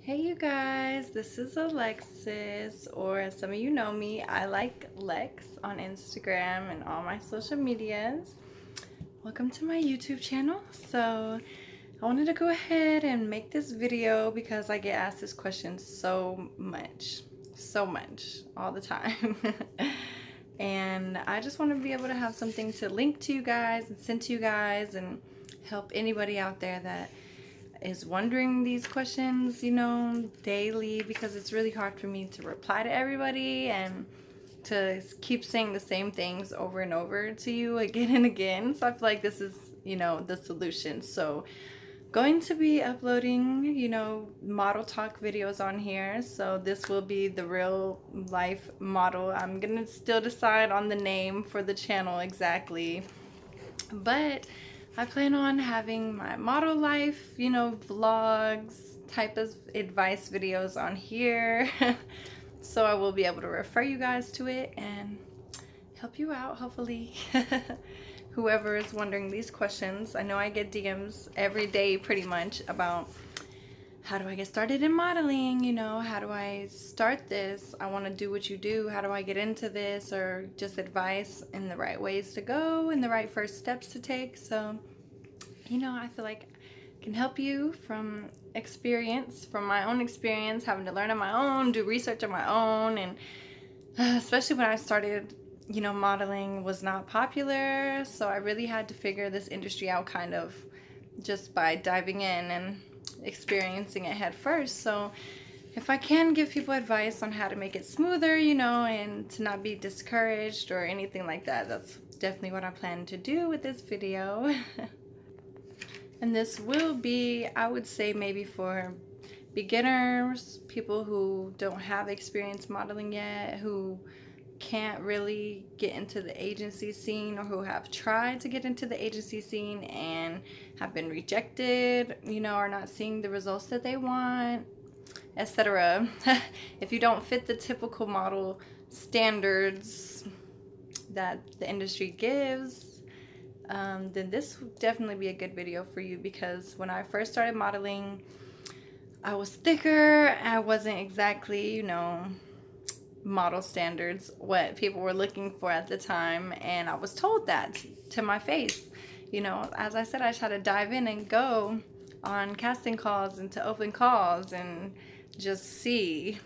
Hey you guys, this is Alexis, or as some of you know me, iLikeLexx on Instagram and all my social medias. Welcome to my YouTube channel. So I wanted to go ahead and make this video because I get asked this question so much, all the time. And I just want to be able to have something to link to you guys and send to you guys and help anybody out there that is wondering these questions, you know, daily, because it's really hard for me to reply to everybody and to keep saying the same things over and over to you again and again. So I feel like this is, you know, the solution. So going to be uploading, you know, model talk videos on here. So this will be the real life model. I'm gonna still decide on the name for the channel exactly, but I plan on having my model life, you know, vlogs, type of advice videos on here. So I will be able to refer you guys to it and help you out, hopefully. Whoever is wondering these questions. I know I get DMs every day pretty much about how do I get started in modeling, you know, how do I start this? I want to do what you do. How do I get into this? Or just advice in the right ways to go and the right first steps to take. So, you know, I feel like I can help you from experience, from my own experience, having to learn on my own, do research on my own. And especially when I started, you know, modeling was not popular. So I really had to figure this industry out kind of just by diving in and experiencing it head first. So if I can give people advice on how to make it smoother, you know, and to not be discouraged or anything like that, that's definitely what I plan to do with this video. And this will be, I would say, maybe for beginners, people who don't have experience modeling yet, who can't really get into the agency scene, or who have tried to get into the agency scene and have been rejected, you know, are not seeing the results that they want, etc. If you don't fit the typical model standards that the industry gives, then this would definitely be a good video for you, because when I first started modeling, I was thicker. I wasn't exactly, you know, model standards, what people were looking for at the time, and I was told that to my face. You know, as I said, I try to dive in and go on casting calls and to open calls and just see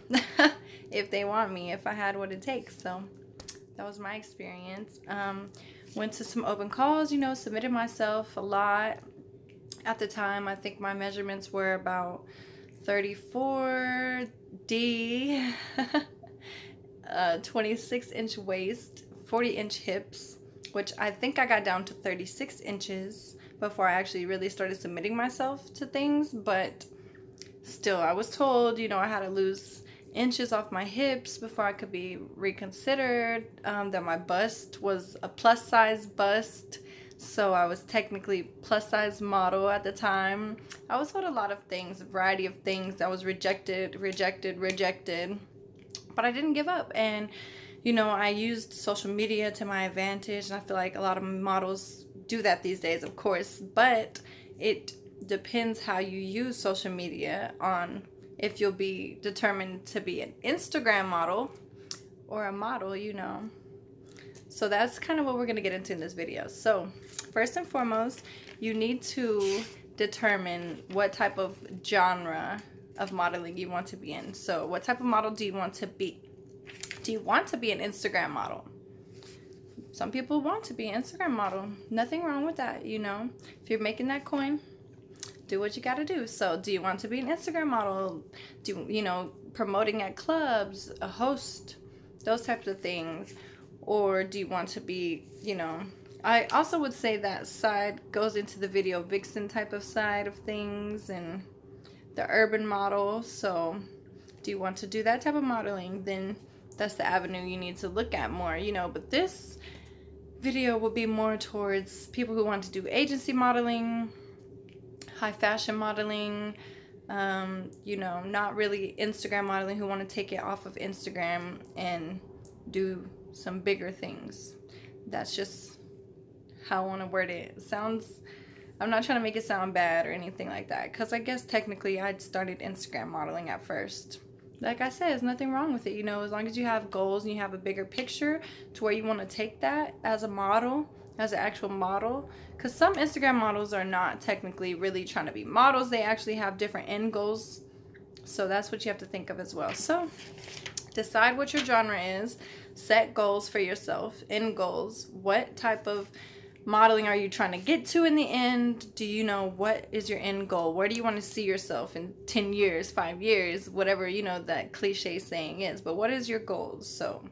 if they want me, if I had what it takes. So that was my experience. Went to some open calls, you know, submitted myself a lot. At the time, I think my measurements were about 34D, 26-inch waist, 40-inch hips, which I think I got down to 36 inches before I actually really started submitting myself to things. But still, I was told, you know, I had to lose inches off my hips before I could be reconsidered, that my bust was a plus size bust, so I was technically plus size model at the time. I was told a lot of things, a variety of things. I was rejected, but I didn't give up. And you know, I used social media to my advantage, and I feel like a lot of models do that these days, of course, but it depends how you use social media on if you'll be determined to be an Instagram model or a model, you know. So that's kind of what we're going to get into in this video. So first and foremost, you need to determine what type of genre of modeling you want to be in. So what type of model do you want to be? Do you want to be an Instagram model? Some people want to be an Instagram model. Nothing wrong with that, you know. If you're making that coin, do what you gotta do. So do you want to be an Instagram model? Do you know, promoting at clubs, a host, those types of things? Or do you want to be, you know, I also would say that side goes into the video vixen type of side of things and the urban model. So do you want to do that type of modeling? Then that's the avenue you need to look at more, you know. But this video will be more towards people who want to do agency modeling, high fashion modeling, you know, not really Instagram modeling, who want to take it off of Instagram and do some bigger things. That's just how I want to word it. It sounds I'm not trying to make it sound bad or anything like that, because I guess technically I started Instagram modeling at first. Like I said, there's nothing wrong with it, you know, as long as you have goals and you have a bigger picture to where you want to take that as a model, as an actual model. Because some Instagram models are not technically really trying to be models. They actually have different end goals. So that's what you have to think of as well. So decide what your genre is. Set goals for yourself. End goals. What type of modeling are you trying to get to in the end? Do you know what is your end goal? Where do you want to see yourself in 10 years, 5 years, whatever, you know, that cliche saying is. But what is your goals? So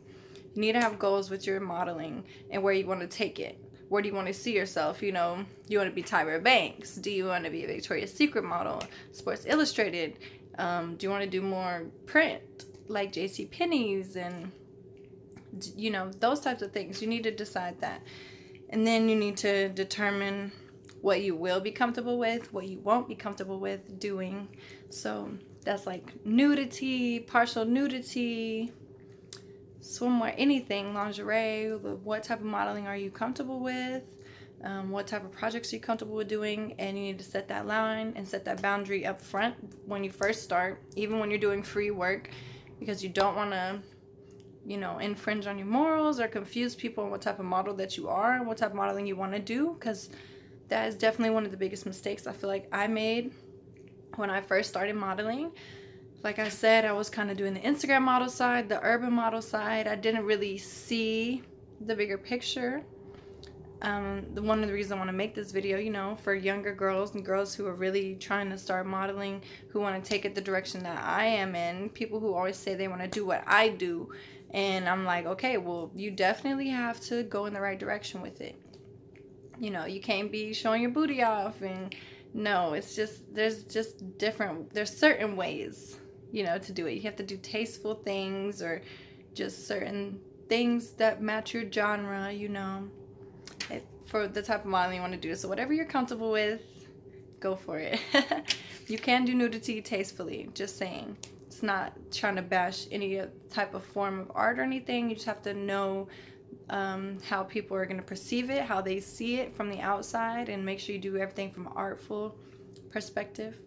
you need to have goals with your modeling and where you want to take it. Where do you want to see yourself? You know, you want to be Tyra Banks? Do you want to be a Victoria's Secret model? Sports Illustrated? Do you want to do more print like JCPenney's and, you know, those types of things? You need to decide that. And then you need to determine what you will be comfortable with, what you won't be comfortable with doing. So that's like nudity, partial nudity, swimwear, anything, lingerie. What type of modeling are you comfortable with? What type of projects are you comfortable with doing? And you need to set that line and set that boundary up front when you first start, even when you're doing free work, because you don't want to, you know, infringe on your morals or confuse people on what type of model that you are and what type of modeling you want to do, because that is definitely one of the biggest mistakes I feel like I made when I first started modeling. Like I said, I was kind of doing the Instagram model side, the urban model side. I didn't really see the bigger picture. One of the reasons I want to make this video, you know, for younger girls and girls who are really trying to start modeling, who want to take it the direction that I am in, people who always say they want to do what I do. And I'm like, okay, well, you definitely have to go in the right direction with it. You know, you can't be showing your booty off, and no, it's just, there's certain ways, you know, to do it. You have to do tasteful things or just certain things that match your genre, you know, for the type of modeling you want to do. So whatever you're comfortable with, go for it. You can do nudity tastefully, just saying. It's not trying to bash any type of form of art or anything. You just have to know how people are going to perceive it, how they see it from the outside, and make sure you do everything from an artful perspective.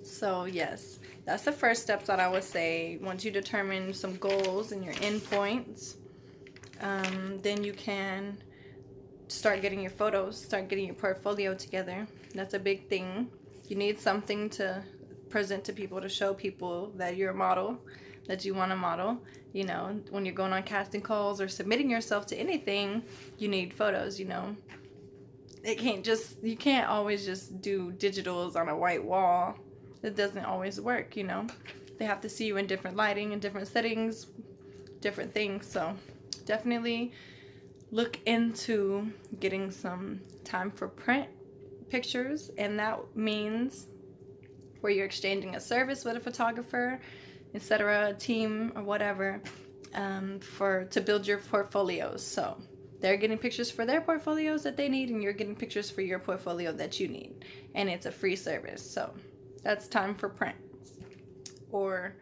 So yes, that's the first steps that I would say. Once you determine some goals and your endpoints, then you can start getting your photos, start getting your portfolio together. That's a big thing. You need something to present to people, to show people that you're a model, that you want to model. You know, when you're going on casting calls or submitting yourself to anything, you need photos, you know. You can't always just do digitals on a white wall. It doesn't always work, you know. They have to see you in different lighting and different settings, different things. So definitely look into getting some time for print pictures, and that means where you're exchanging a service with a photographer, etc., a team or whatever, to build your portfolios. So they're getting pictures for their portfolios that they need, and you're getting pictures for your portfolio that you need, and it's a free service. So that's time for print. Or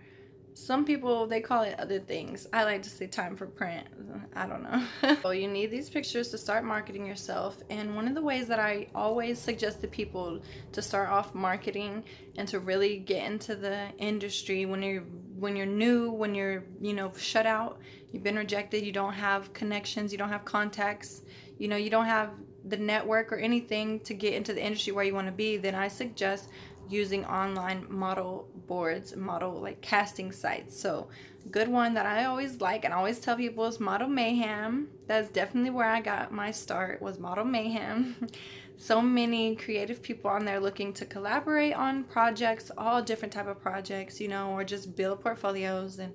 some people, they call it other things. I like to say time for print. I don't know. So you need these pictures to start marketing yourself. And one of the ways that I always suggest to people to start off marketing and to really get into the industry when you're new, when you're, you know, shut out, you've been rejected, you don't have connections, you don't have contacts, you know, you don't have the network or anything to get into the industry where you want to be, then I suggest using online model boards, model like casting sites. So good one that I always like and I always tell people is Model Mayhem. That's definitely where I got my start, was Model Mayhem. So many creative people on there looking to collaborate on projects, all different type of projects, you know, or just build portfolios, and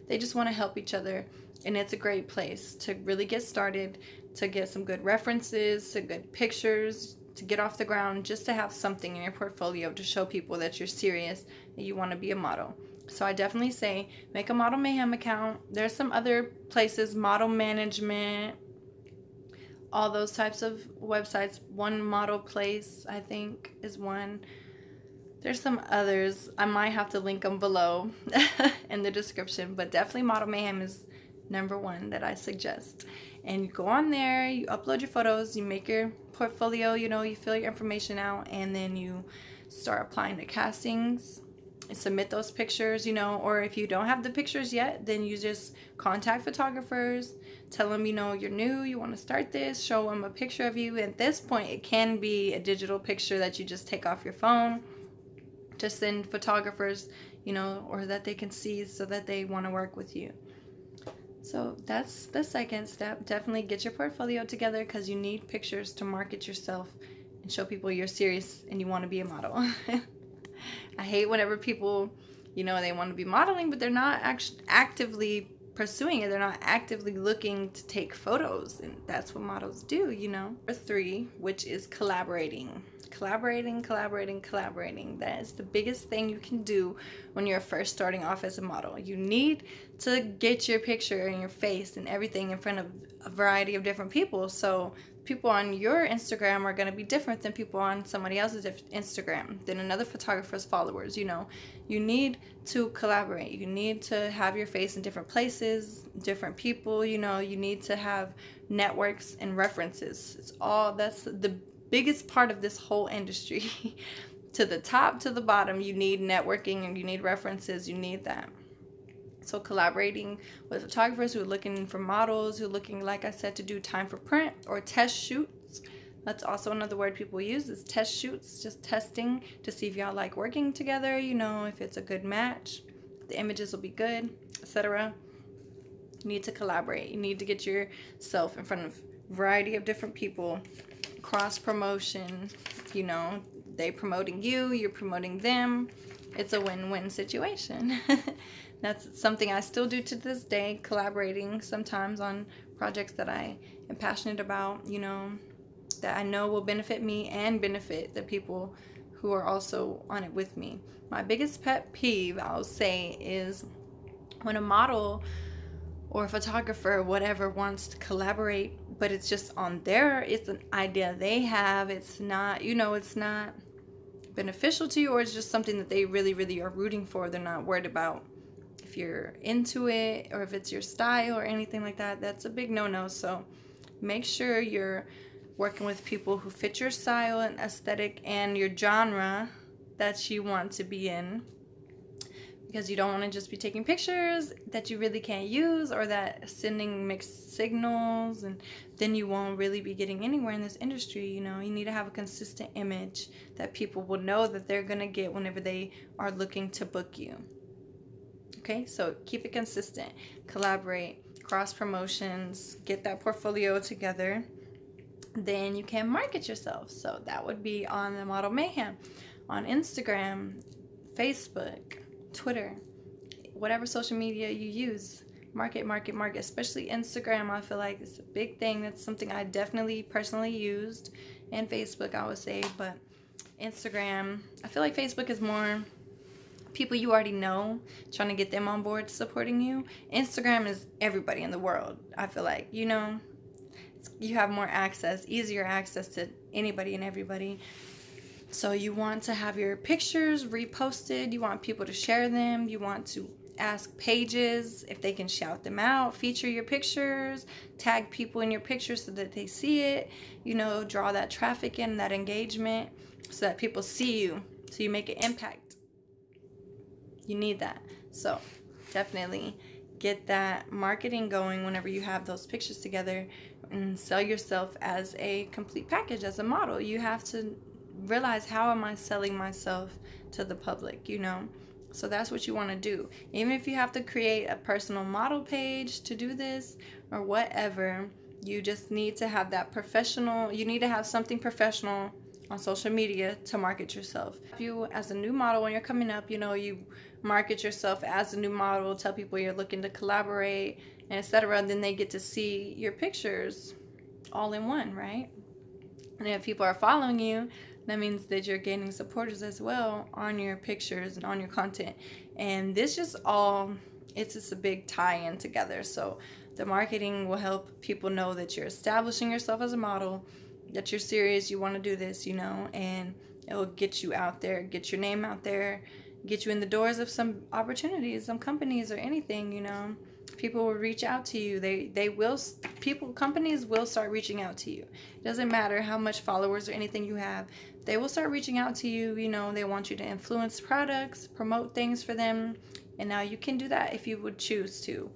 they just want to help each other. And it's a great place to really get started, to get some good references, some good pictures, to get off the ground, just to have something in your portfolio to show people that you're serious, that you want to be a model. So I definitely say make a Model Mayhem account. There's some other places, Model Management, all those types of websites. One Model Place, I think, is one. There's some others. I might have to link them below in the description, but definitely Model Mayhem is #1 that I suggest. and you go on there, you upload your photos, you make your portfolio, you know, you fill your information out, and then you start applying to castings, submit those pictures, you know, or if you don't have the pictures yet, then you just contact photographers, tell them, you know, you're new, you want to start this, show them a picture of you. At this point, it can be a digital picture that you just take off your phone, just send photographers, you know, or that they can see so that they want to work with you. So that's the second step. Definitely get your portfolio together, because you need pictures to market yourself and show people you're serious and you want to be a model. I hate whenever people, you know, they want to be modeling, but they're not actually actively pursuing it. They're not actively looking to take photos, and that's what models do, you know. Number 3, which is collaborating. Collaborating. That is the biggest thing you can do when you're first starting off as a model. You need to get your picture and your face and everything in front of a variety of different people. So people on your Instagram are going to be different than people on somebody else's Instagram, than another photographer's followers. You know, you need to collaborate. You need to have your face in different places, different people. You know, you need to have networks and references. It's all, that's the biggest part of this whole industry. To the top, to the bottom, you need networking and you need references. You need that. So collaborating with photographers who are looking for models, who are looking, like I said, to do time for print or test shoots. That's also another word people use, is test shoots. Just testing to see if y'all like working together, you know, if it's a good match, the images will be good, etc. You need to collaborate. You need to get yourself in front of a variety of different people. Cross promotion, you know, they promoting you, you're promoting them. It's a win-win situation. That's something I still do to this day, collaborating sometimes on projects that I am passionate about, you know, that I know will benefit me and benefit the people who are also on it with me. My biggest pet peeve, I'll say, is when a model or a photographer or whatever wants to collaborate, but it's just on it's an idea they have. It's not, you know, it's not beneficial to you, or it's just something that they really, really are rooting for. They're not worried about if you're into it or if it's your style or anything like that. That's a big no-no. So make sure you're working with people who fit your style and aesthetic and your genre that you want to be in, because you don't want to just be taking pictures that you really can't use, or that sending mixed signals, and then you won't really be getting anywhere in this industry. You know, you need to have a consistent image that people will know that they're gonna get whenever they are looking to book you. Okay, so keep it consistent, collaborate, cross promotions, get that portfolio together. Then you can market yourself. So that would be on the Model Mayhem, on Instagram, Facebook, Twitter, whatever social media you use. Market, especially Instagram. I feel like it's a big thing. That's something I definitely personally used, and Facebook, I would say. But Instagram, I feel like Facebook is more people you already know, trying to get them on board supporting you. Instagram is everybody in the world. I feel like, you know, you have more access, easier access to anybody and everybody. So you want to have your pictures reposted, you want people to share them, you want to ask pages if they can shout them out, feature your pictures, tag people in your pictures so that they see it, you know, draw that traffic in, that engagement, so that people see you, so you make an impact. You need that. So definitely get that marketing going whenever you have those pictures together, and sell yourself as a complete package. As a model, you have to realize, how am I selling myself to the public, you know? So that's what you want to do. Even if you have to create a personal model page to do this or whatever, you just need to have that professional, you need to have something professional on social media to market yourself. If you, as a new model, when you're coming up, you know, you market yourself as a new model, tell people you're looking to collaborate, and etc. Then they get to see your pictures all in one, right? And if people are following you, that means that you're gaining supporters as well on your pictures and on your content. And this just all, it's just a big tie-in together. So the marketing will help people know that you're establishing yourself as a model, that you're serious, you want to do this, you know, and it will get you out there, get your name out there, get you in the doors of some opportunities, some companies or anything, you know. People will reach out to you. Companies will start reaching out to you. It doesn't matter how much followers or anything you have. They will start reaching out to you. You know, they want you to influence products, promote things for them. And now you can do that if you would choose to.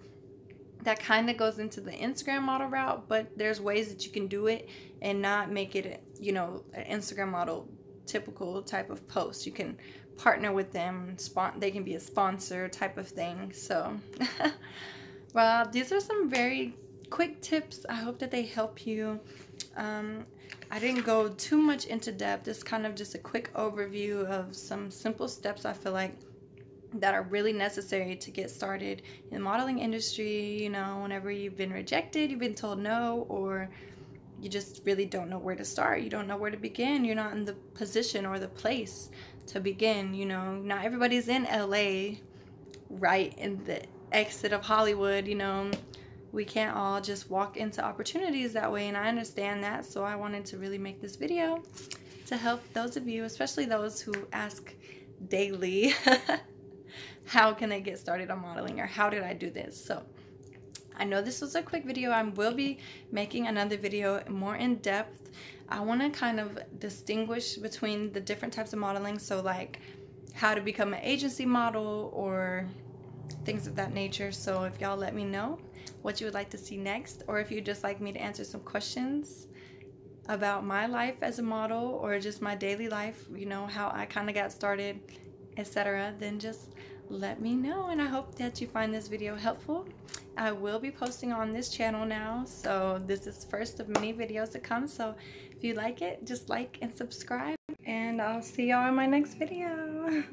That kind of goes into the Instagram model route, but there's ways that you can do it and not make it, you know, an Instagram model typical type of post. You can partner with them. They can be a sponsor type of thing. So, well, these are some very quick tips. I hope that they help you. I didn't go too much into depth. It's kind of just a quick overview of some simple steps I feel like that are really necessary to get started in the modeling industry. You know, whenever you've been rejected, you've been told no, or you just really don't know where to start. You don't know where to begin. You're not in the position or the place to begin. You know, not everybody's in LA, right in the exit of Hollywood. You know, we can't all just walk into opportunities that way, and I understand that. So I wanted to really make this video to help those of you, especially those who ask daily, how can I get started on modeling, or how did I do this? So I know this was a quick video. I will be making another video more in depth. I want to kind of distinguish between the different types of modeling. So like how to become an agency model or things of that nature. So if y'all let me know what you would like to see next, or if you'd just like me to answer some questions about my life as a model or just my daily life, you know, how I kind of got started, etc., then just let me know. And I hope that you find this video helpful. I will be posting on this channel now, so this is first of many videos to come. So if you like it, just like and subscribe, and I'll see y'all in my next video.